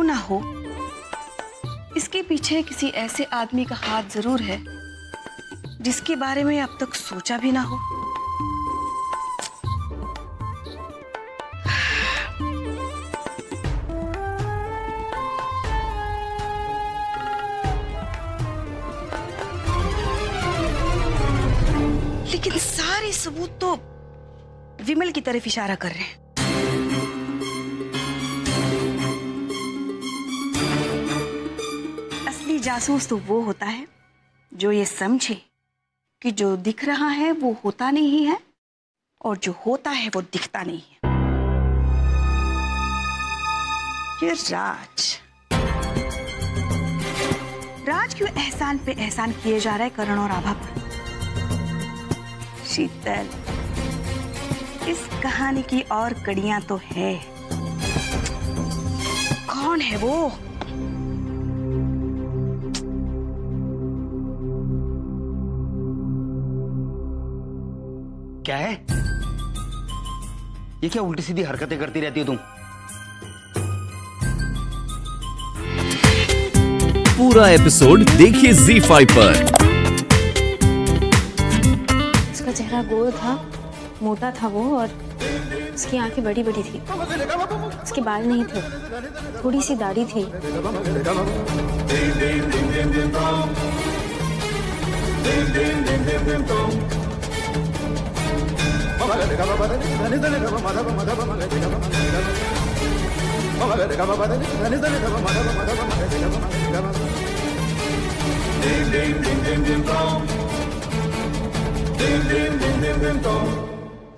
ना हो, इसके पीछे किसी ऐसे आदमी का हाथ जरूर है जिसके बारे में अब तक सोचा भी ना हो। लेकिन सारे सबूत तो विमल की तरफ इशारा कर रहे हैं। असली जासूस तो वो होता है जो ये समझे कि जो दिख रहा है वो होता नहीं है और जो होता है वो दिखता नहीं है। ये राज क्यों एहसान पे एहसान किए जा रहा है करण और आभा पर? शीतल, इस कहानी की और कड़ियां तो है। कौन है वो? क्या है ये? क्या उल्टी सीधी हरकतें करती रहती हो तुम? पूरा एपिसोड देखिए ZEE5 पर। उसका चेहरा गोल था, मोटा था वो, और उसकी आंखें बड़ी बड़ी थी। उसके बाल नहीं थे, थोड़ी सी दाढ़ी थी।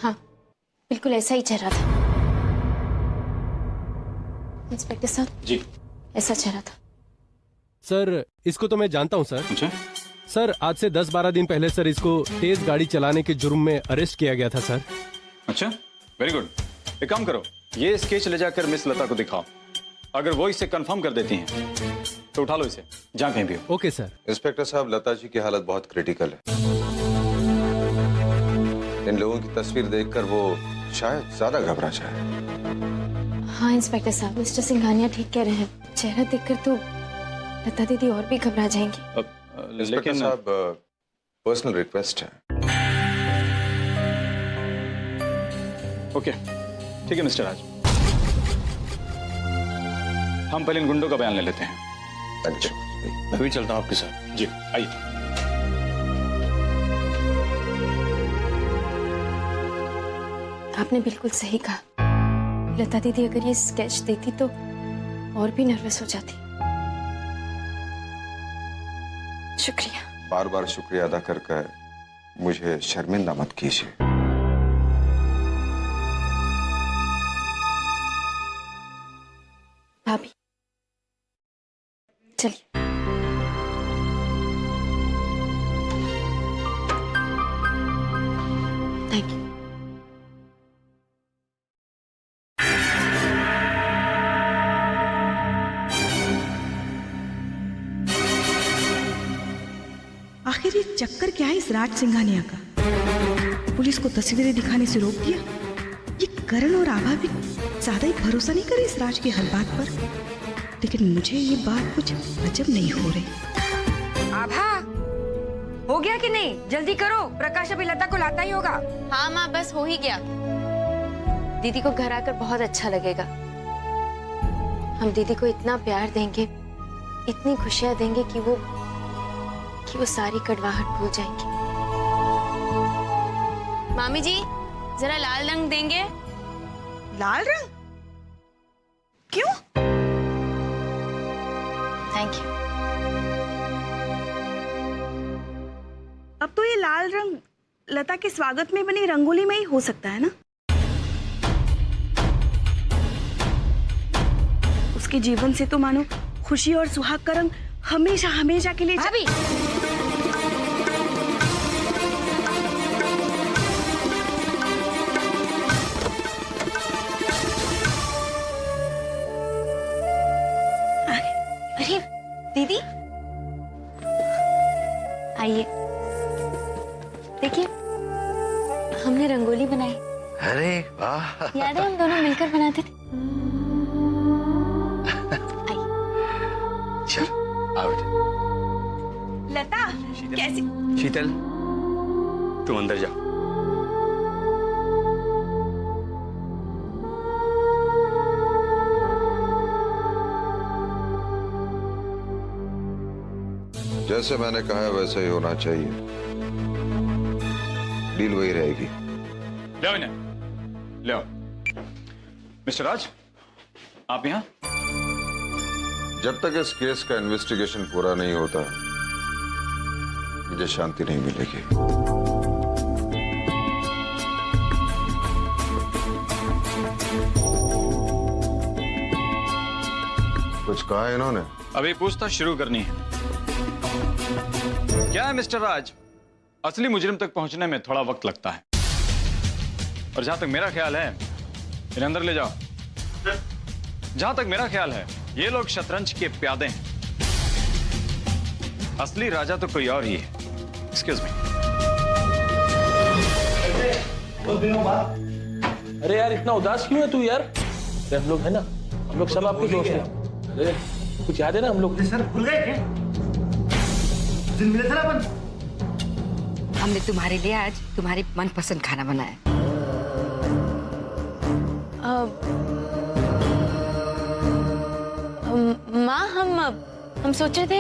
हाँ, बिल्कुल ऐसा ही चेहरा था। इंस्पेक्टर साहब जी, ऐसा चेहरा था। सर इसको तो मैं जानता हूँ सर। अच्छा, सर आज से 10-12 दिन पहले सर इसको तेज गाड़ी चलाने के जुर्म में अरेस्ट किया गया था सर। अच्छा, वेरी गुड। एक काम करो, ये स्केच ले जाकर मिस लता को दिखाओ। अगर वो इसे कंफर्म कर देती हैं तो उठा लो इसे, जहाँ कहीं भी हो। Okay sir. इंस्पेक्टर साहब, लता जी की हालत बहुत क्रिटिकल है। इन लोगों की तस्वीर देखकर वो शायद ज्यादा घबरा जाए। हाँ इंस्पेक्टर साहब, मिस्टर सिंघानिया ठीक कह रहे हैं। चेहरा देखकर तो लता दीदी और भी घबरा जाएंगी। इंस्पेक्टर लेकिन साहब, पर्सनल रिक्वेस्ट है। ओके, ठीक है मिस्टर राज, हम पहले इन गुंडों का बयान ले लेते हैं। अच्छा, मैं भी चलता हूँ आपके साथ। जी आइए। आपने बिल्कुल सही कहा। लता दीदी अगर ये स्केच देखती तो और भी नर्वस हो जाती। शुक्रिया। बार बार शुक्रिया अदा कर मुझे शर्मिंदा मत कीजिए। भाभी चलिए। Thank you. आखिर ये चक्कर क्या है इस राज सिंघानिया का? पुलिस को तस्वीरें दिखाने से रोक दिया। ये करण और आभा भी ज्यादा ही भरोसा नहीं करे इस राज की हर बात पर। लेकिन मुझे ये बात कुछ अजब नहीं हो रही। आभा, हो गया कि नहीं? जल्दी करो, प्रकाश अभी लता को लाता ही होगा। हाँ माँ, बस हो ही गया। दीदी को घर आकर बहुत अच्छा लगेगा। हम दीदी को इतना प्यार देंगे, इतनी खुशियां देंगे कि वो सारी कड़वाहट भूल जाएंगी। मामी जी, जरा लाल रंग देंगे? लाल रंग? क्यों? Thank you. अब तो ये लाल रंग लता के स्वागत में बनी रंगोली में ही हो सकता है ना? उसके जीवन से तो मानो खुशी और सुहाग का रंग हमेशा हमेशा के लिए। भाभी, अरे दीदी, आइए देखिए, हमने रंगोली बनाई। अरे वाह! याद है हम दोनों मिलकर बनाते थे? आइए। चल आओ बेटा। लता कैसी? शीतल तुम अंदर जाओ। जैसे मैंने कहा है वैसे ही होना चाहिए। डील वही रहेगी। ले इन्हें, ले आओ। मिस्टर राज, आप यहाँ? जब तक इस केस का इन्वेस्टिगेशन पूरा नहीं होता मुझे शांति नहीं मिलेगी। कुछ कहा है इन्होंने? अभी पूछताछ शुरू करनी है। क्या है मिस्टर राज, असली मुजरिम तक पहुंचने में थोड़ा वक्त लगता है, और जहां तक मेरा ख्याल है, इन्हें अंदर ले जाओ। जहां तक मेरा ख्याल है, ये लोग शतरंज के प्यादे हैं। असली राजा तो कोई और ही है। Excuse me. अरे यार इतना उदास क्यों है तू यार? अरे हम लोग है ना, हम लोग सब आपके दोस्त हैं। अरे कुछ याद है ना हम लोग? सर भूल गए क्या? दिन मिले थे ना अपन। हमने तुम्हारे लिए आज तुम्हारी मनपसंद खाना बनाया। माँ, हम सोच रहे थे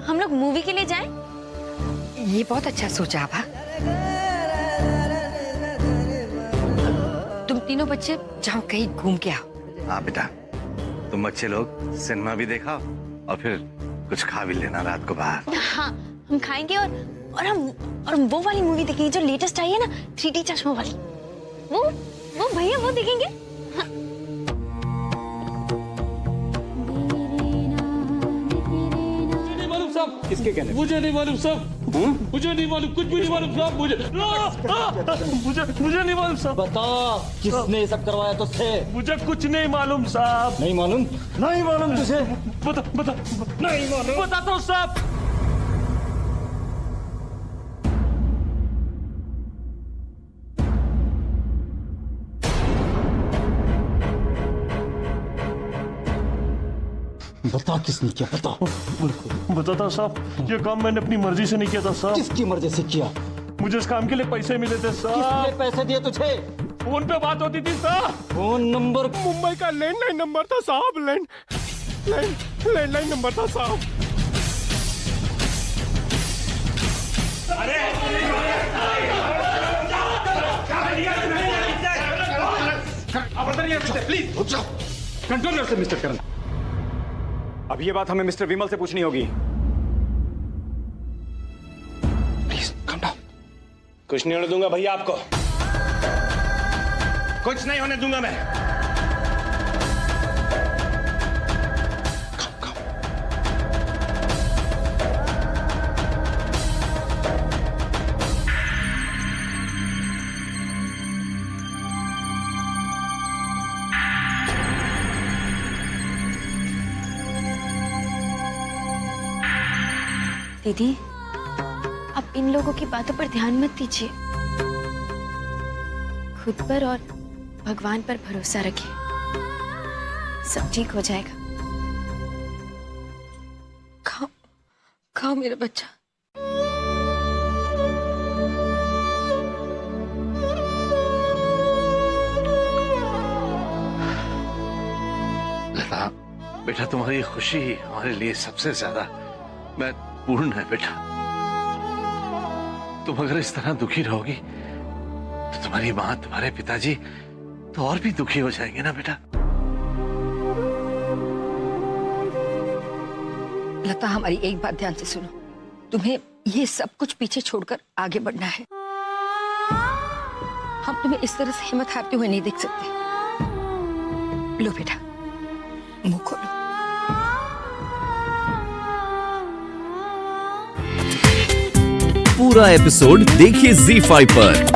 हम लोग मूवी के लिए जाएं। ये बहुत अच्छा सोचा आभा। तुम तीनों बच्चे जाओ कहीं घूम के आओ। हाँ बेटा, तुम बच्चे लोग सिनेमा भी देखा और फिर कुछ खा भी लेना रात को बाहर। हाँ, हम खाएंगे और हम वो वाली मूवी देखेंगे जो लेटेस्ट आई है ना, 3D चश्मा वाली। वो भैया वो देखेंगे। किसके कहने? मुझे नहीं मालूम साहब। मुझे नहीं मालूम, कुछ भी नहीं मालूम साहब। मुझे नहीं मालूम साहब। बता किसने ये सब करवाया तुझसे? मुझे कुछ नहीं मालूम साहब। नहीं मालूम? नहीं मालूम तुझे? बता नहीं मालूम। बताता हूँ साहब। बता किसने किया? बता। बताता हूँ साहब, ये काम मैंने अपनी मर्जी से नहीं किया था साहब। किसकी मर्जी से किया? मुझे इस काम के लिए पैसे मिले थे साहब। किसने पैसे दिए तुझे? फोन पे बात होती थी साहब। Phone number? मुंबई का लैंडलाइन नंबर था साहब। लैंडलाइन नंबर था साहब। प्लीज कंट्रोल योरसेल्फ मिस्टर करण। अब ये बात हमें मिस्टर विमल से पूछनी होगी। Please come down. कुछ नहीं होने दूंगा भैया आपको। कुछ नहीं होने दूंगा मैं। दीदी, अब इन लोगों की बातों पर ध्यान मत दीजिए। खुद पर और भगवान पर भरोसा रखिए, सब ठीक हो जाएगा। खाओ खाओ मेरा बच्चा। लता बेटा, तुम्हारी खुशी हमारे लिए सबसे ज्यादा महत्वपूर्ण है बेटा। तुम अगर इस तरह दुखी रहोगी तो तुम्हारी माँ, तुम्हारे पिताजी तो और भी दुखी हो जाएंगे ना बेटा। लता, हमारी एक बात ध्यान से सुनो। तुम्हें ये सब कुछ पीछे छोड़कर आगे बढ़ना है। हम तुम्हें इस तरह से हिम्मत हारते हुए नहीं देख सकते। लो बेटा, मुंह खोलो। पूरा एपिसोड देखिए ZEE5 पर।